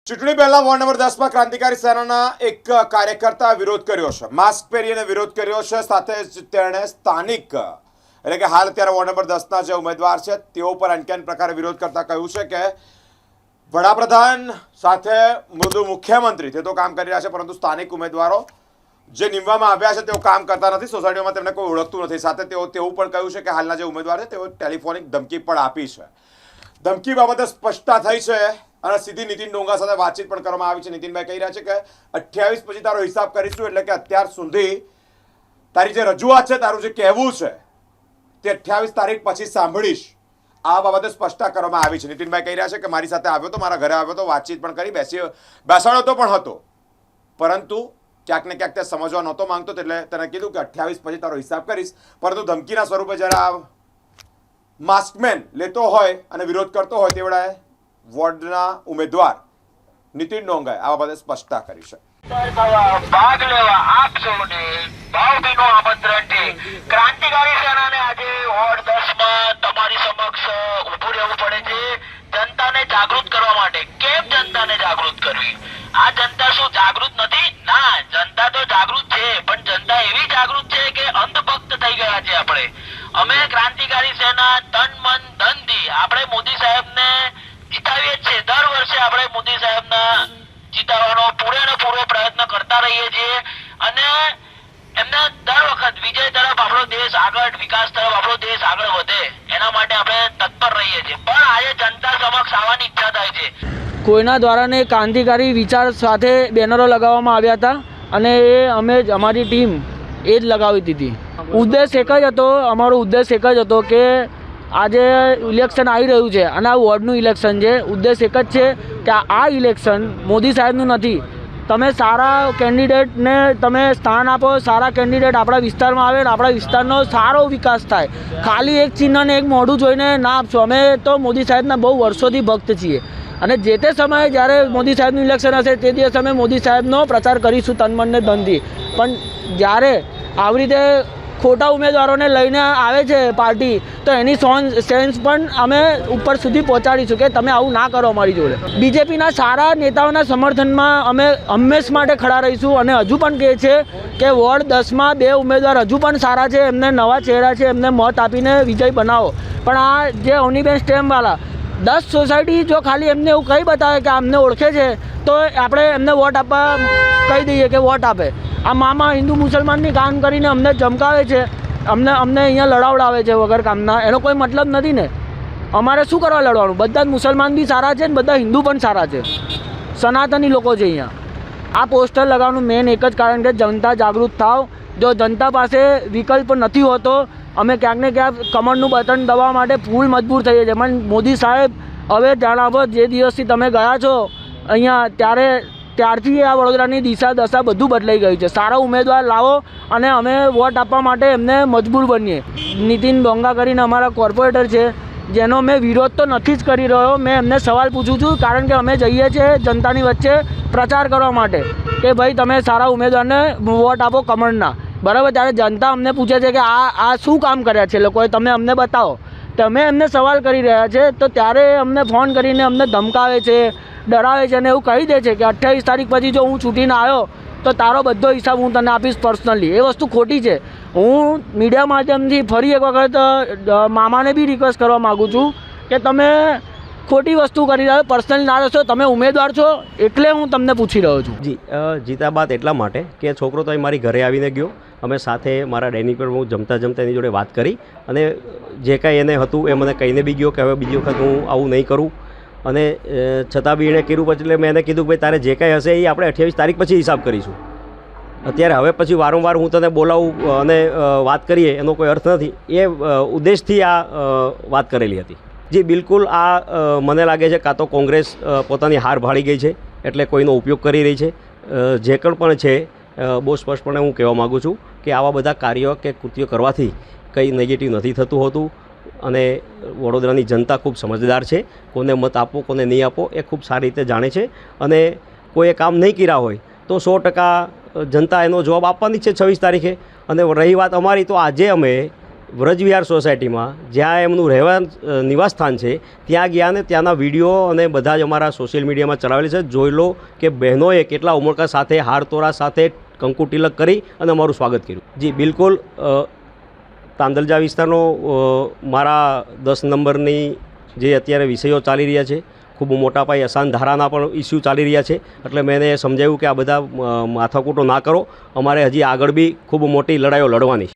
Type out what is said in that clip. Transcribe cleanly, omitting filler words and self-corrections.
ચૂંટણી પહેલા ward number 10 માં ક્રાંતિકારી સેનાના એક કાર્યકર્તા વિરોધ કર્યો છે, માસ્ક પહેરીને વિરોધ કર્યો છે। સાથે જ તેણે સ્થાનિક એટલે કે હાલ અત્યારે વોર્ડ નંબર 10 ના જે ઉમેદવાર છે તેઓ પર અનકેન પ્રકારે વિરોધ કરતા કહ્યું છે કે વડાપ્રધાન સાથે મૃદુ મુખ્યમંત્રી તે તો કામ કરી રહ્યા છે, પરંતુ સ્થાનિક ઉમેદવારો જે નીમવામાં આવ્યા છે તેઓ કામ કરતા નથી, સોસાયટીઓમાં તેમને કોઈ ઓળખતું નથી। સાથે તેઓ તેવું પણ કહ્યું છે કે હાલના જે ઉમેદવાર છે તેઓ ટેલિફોનિક ધમકી પણ આપી છે। ધમકી બાબતે સ્પષ્ટતા થઈ છે અને સીધી નીતિન ડોંગા સાથે વાતચીત પણ કરવામાં આવી છે। નીતિનભાઈ કહી રહ્યા છે કે 28 પછી તારો હિસાબ કરીશું, એટલે કે અત્યાર સુધી તારી જે રજૂઆત છે, તારું જે કહેવું છે તે 28 તારીખ પછી સાંભળીશ, આ બાબતે સ્પષ્ટતા કરવામાં આવી છે। નીતિનભાઈ કહી રહ્યા છે કે મારી સાથે આવ્યો તો, મારા ઘરે આવ્યો તો, વાતચીત પણ કરી, બેસાડો તો પણ હતો, પરંતુ ક્યાંક ને ક્યાંક તે સમજવા નહોતો માંગતો, એટલે તેને કીધું કે 28 પછી તારો હિસાબ કરીશ। પરંતુ ધમકીના સ્વરૂપે જ્યારે આ માસ્કમેન લેતો હોય અને વિરોધ કરતો હોય તેવડાએ વોર્ડના ઉમેદવાર નીતિન ડોંગાએ આ બાબતે સ્પષ્ટતા કરી છે। ભાગ લેવા આપ સૌને ભાવભીનું આમંત્રણ છે। ક્રાંતિકારી સેનાને આજે વોર્ડ 10 માં તમારી સમક્ષ ઊભું રહેવું પડે છે જનતાને જાગૃત કરવા માટે। કેમ જનતાને જાગૃત કરવી? આ જનતા શું જાગૃત નથી? ના, જનતા તો જાગૃત છે, પણ જનતા એવી જાગૃત છે કે અંધભક્ત થઈ ગયા છે। અમે ક્રાંતિકારી સેના તન મન ધનથી આપણે મોદી સાહેબને જીતાવીએ છીએ। દર વર્ષે આપણે મોદી સાહેબના જીતાડવાનો પૂરો પ્રયત્ન કરતા રહીએ છીએ અને એમને દર વખત વિજય તરફ આપણો દેશ આગળ, વિકાસ તરફ આપણો દેશ આગળ વધે એના માટે આપણે તત્પર રહીએ છીએ। પણ આજે જનતા સમક્ષ આવવાની ઈચ્છા થાય છે। કોઈના દ્વારાને ક્રાંતિકારી વિચાર સાથે બેનરો લગાવવામાં આવ્યા હતા અને એ અમે જ અમારી ટીમ એ જ લગાવી દીધી। ઉદ્દેશ એક જ હતો, અમારો ઉદ્દેશ એક જ હતો કે આજે ઇલેક્શન આવી રહ્યું છે અને આ વોર્ડનું ઇલેક્શન છે। ઉદ્દેશ એક જ છે કે આ ઇલેક્શન મોદી સાહેબનું નથી। તમે સારા કેન્ડિડેટને તમે સ્થાન આપો, સારા કેન્ડિડેટ આપણા વિસ્તારમાં આવે ને આપણા વિસ્તારનો સારો વિકાસ થાય। ખાલી એક ચિહ્નને એક મોઢું જોઈને ના આપશો। અમે તો મોદી સાહેબના બહુ વર્ષોથી ભક્ત છીએ અને જે તે સમયે જ્યારે મોદી સાહેબનું ઇલેક્શન હશે તે દિવસે અમે મોદી સાહેબનો પ્રચાર કરીશું તન મનને ધનથી। પણ જ્યારે આવી રીતે ખોટા ઉમેદવારોને લઈને આવે છે પાર્ટી, તો એની સેન્સ પણ અમે ઉપર સુધી પહોંચાડીશું કે તમે આવું ના કરો અમારી જોડે। બીજેપીના સારા નેતાઓના સમર્થનમાં અમે હંમેશ માટે ખડા રહીશું અને હજુ પણ કહે છે કે વોર્ડ 10માં 2 ઉમેદવાર હજુ પણ સારા છે, એમને નવા ચહેરા છે, એમને મત આપીને વિજય બનાવો। પણ આ જે અવનીબેન સ્ટેમવાળા 10 સોસાયટી જો ખાલી એમને એવું કહી બતાવે કે અમને ઓળખે છે તો આપણે એમને વોટ આપવા કહી દઈએ કે વોટ આપે। આ મામા હિન્દુ મુસલમાનની કામ કરીને અમને ચમકાવે છે, અમને અહીંયા લડાવડાવે છે વગર કામના। એનો કોઈ મતલબ નથી ને। અમારે શું કરવા લડવાનું? બધા જ મુસલમાન બી સારા છે ને બધા હિન્દુ પણ સારા છે, સનાતની લોકો છે અહીંયા। આ પોસ્ટર લગાવવાનું મેન એક જ કારણ કે જનતા જાગૃત થાવ। જો જનતા પાસે વિકલ્પ નથી હોતો, અમે ક્યાંક ને ક્યાંક કમળનું બટન દબાવવા માટે ફૂલ મજબૂર થઈએ છીએ। પણ મોદી સાહેબ હવે જણાવો, જે દિવસથી તમે ગયા છો અહીંયા ત્યારથી આ વડોદરાની દિશા દશા બધું બદલાઈ ગયું છે। સારા ઉમેદવાર લાવો અને અમે વોટ આપવા માટે એમને મજબૂર બનીએ। નીતિન ડોંગા કરીને અમારા કોર્પોરેટર છે, જેનો મેં વિરોધ તો નથી જ કરી રહ્યો। મેં એમને સવાલ પૂછું છું કારણ કે અમે જઈએ છીએ જનતાની વચ્ચે પ્રચાર કરવા માટે કે ભાઈ તમે સારા ઉમેદવારને વોટ આપો કમળના, બરાબર? ત્યારે જનતા અમને પૂછે છે કે આ શું કામ કર્યા છે લોકોએ, તમે અમને બતાવો। તમે એમને સવાલ કરી રહ્યા છે તો ત્યારે અમને ફોન કરીને અમને ધમકાવે છે, ડરાવે છે અને એવું કહી દે છે કે 28 તારીખ પછી જો હું છૂટીને આવ્યો તો તારો બધો હિસાબ હું તને આપીશ પર્સનલી। એ વસ્તુ ખોટી છે। હું મીડિયા માધ્યમથી ફરી એક વખત મામાને બી રિક્વેસ્ટ કરવા માગું છું કે તમે ખોટી વસ્તુ કરી રહ્યા છો, પર્સનલી ના રહેશો। તમે ઉમેદવાર છો એટલે હું તમને પૂછી રહ્યો છું। જી, જીતા બાદ એટલા માટે કે છોકરો તો મારી ઘરે આવીને ગયો, અમે સાથે મારા ડાઇનિંગ પર હું જમતા એની જોડે વાત કરી અને જે કાંઈ એને હતું એ મને કહીને બી ગયો કે હવે બીજી વખત હું આવું નહીં કરું। અને છતાં બી એણે કર્યું પછી એટલે મેં એને કીધું કે ભાઈ તારે જે કાંઈ હશે એ આપણે 28 તારીખ પછી હિસાબ કરીશું। અત્યારે હવે પછી વારંવાર હું તને બોલાવું અને વાત કરીએ એનો કોઈ અર્થ નથી। એ ઉદ્દેશથી આ વાત કરેલી હતી। જી બિલકુલ, આ મને લાગે છે કાં તો કોંગ્રેસ પોતાની હાર ભાળી ગઈ છે એટલે કોઈનો ઉપયોગ કરી રહી છે। જે પણ છે બહુ સ્પષ્ટપણે હું કહેવા માગું છું કે આવા બધા કાર્યો કે કૃત્યો કરવાથી કંઈ નેગેટિવ નથી થતું હોતું અને વડોદરાની જનતા ખૂબ સમજદાર છે। કોને મત આપો કોને નહીં આપો એ ખૂબ સારી રીતે જાણે છે અને કોઈએ કામ નહીં કર્યા હોય તો 100% જનતા એનો જવાબ આપવાની જ છે 26 તારીખે। અને રહી વાત અમારી, તો આજે અમે વ્રજવિહાર સોસાયટીમાં જ્યાં એમનું નિવાસસ્થાન છે ત્યાં ગયા ને ત્યાંના વિડીયો અને બધા જ અમારા સોશિયલ મીડિયામાં ચલાવેલી છે. જોઈ લો કે બહેનોએ કેટલા ઉમળકા સાથે હારતોરા સાથે કંકુ તિલક કરી અને અમારું સ્વાગત કર્યું. જી બિલકુલ. તાંદલજા વિસ્તારનો મારા 10 નંબરની જે અત્યારે વિષયો ચાલી રહ્યા છે, ખૂબ મોટા પાયે અસાન ધારાના પણ ઇસ્યુ ચાલી રહ્યા છે. એટલે મેં એને સમજાવ્યું કે આ બધા માથાકૂટો ના કરો, અમારે હજી આગળ બી ખૂબ મોટી લડાઈઓ લડવાની છે.